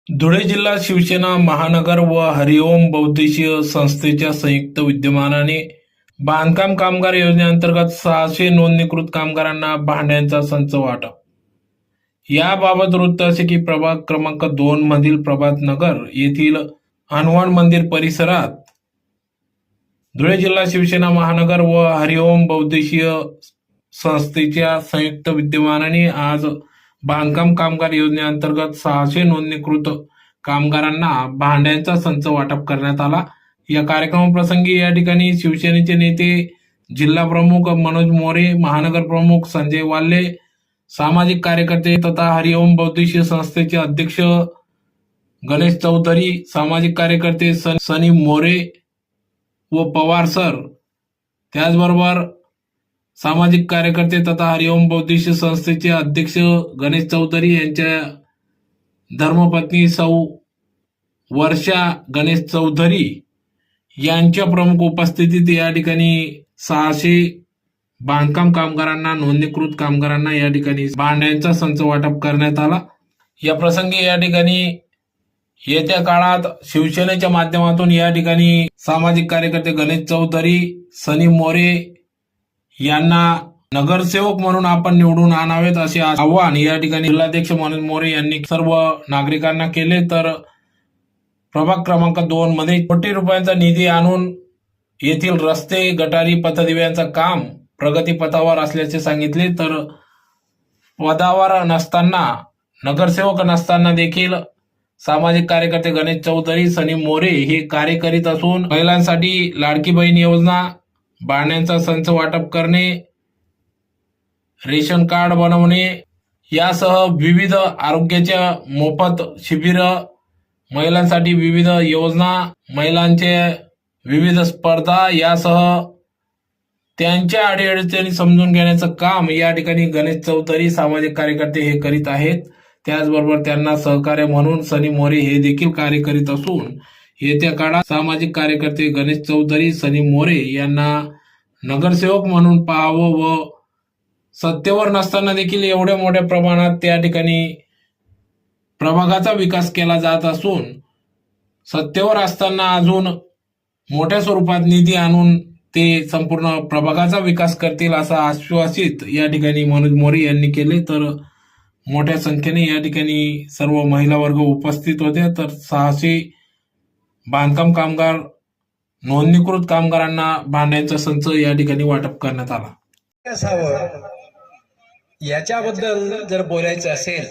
धुळे जिल्हा शिवसेना महानगर व हरिओम बहुद्देशीय संस्थेच्या संयुक्त विद्यमानाने बांधकाम कामगार योजनेअंतर्गत 600 नोंदणीकृत कामगारांना भांड्यांचा संच वाटप। याबाबत वृत्त असे की प्रभाग क्रमांक 2 मधील प्रभात नगर येथील हनुमान मंदिर परिसरात धुळे जिल्हा शिवसेना महानगर व हरिओम बहुद्देशीय संस्थेच्या संयुक्त विद्यमानाने आज बांधकाम कामगार योजनेअंतर्गत 600 नोंदणीकृत कामगारांना भांड्यांचा संच वाटप करण्यात आला। या कार्यक्रमाप्रसंगी या ठिकाणी शिवसेनेचे नेते जिल्हा प्रमुख मनोज मोरे, महानगर प्रमुख संजय वाल्ले, सामाजिक कार्यकर्ते तथा हरिओम बहुद्देशीय संस्थेचे अध्यक्ष गणेश चौधरी, सामाजिक कार्यकर्ते सनी मोरे व पवार सर, त्याचबरोबर सामाजिक कार्यकर्ते तथा हरिओम बहुद्देशीय संस्थेचे अध्यक्ष गणेश चौधरी यांच्या धर्मपत्नी सौ वर्षा गणेश चौधरी यांच्या प्रमुख उपस्थितीत या ठिकाणी 600 बांधकाम कामगारांना, नोंदणीकृत कामगारांना या ठिकाणी भांड्यांचा संच वाटप करण्यात आला। या प्रसंगी या ठिकाणी येत्या काळात शिवसेनेच्या माध्यमातून या ठिकाणी सामाजिक कार्यकर्ते गणेश चौधरी, सनी मोरे यांना नगरसेवक म्हणून आपण निवडून आणावेत असे आवाहन या ठिकाणी जिल्हाध्यक्ष मनोज मोरे यांनी सर्व नागरिकांना केले। तर प्रभाग क्रमांक 2 मध्ये कोटी रुपयांचा निधी आणून येथील रस्ते, गटारी, पथदिव्यांचं काम प्रगतीपथावर असल्याचे सांगितले। तर पदावर नसताना, नगरसेवक नसताना देखील सामाजिक कार्यकर्ते गणेश चौधरी, सनी मोरे हे कार्य करीत असून महिलांसाठी लाडकी बहीण योजना, भांड्यांचा संच वाटप करणे, रेशन कार्ड बनवणे यासह विविध आरोग्याच्या मोफत शिबिर, महिलांसाठी विविध योजना, महिलांचे विविध स्पर्धा यासह त्यांच्या अडीअडचणी समजून घेण्याचं काम या ठिकाणी गणेश चौधरी सामाजिक कार्यकर्ते हे करीत आहेत। त्याचबरोबर त्यांना सहकार्य म्हणून सनी मोरे हे देखील कार्य करीत असून येत्या काळात सामाजिक कार्यकर्ते गणेश चौधरी, सनी मोरे यांना नगरसेवक म्हणून पाहावं व सत्तेवर नसताना देखील एवढ्या मोठ्या प्रमाणात त्या ठिकाणी प्रभागाचा विकास केला जात असून सत्तेवर असताना अजून मोठ्या स्वरूपात निधी आणून ते संपूर्ण प्रभागाचा विकास करतील असं आश्वासित या ठिकाणी मनोज मोरे यांनी केले। तर मोठ्या संख्येने या ठिकाणी सर्व महिला वर्ग उपस्थित होते। तर 600 बांधकाम कामगार, नोंदणीकृत कामगारांना भांड्यांचा संच या ठिकाणी वाटप करण्यात आला। याच्याबद्दल जर बोलायचं असेल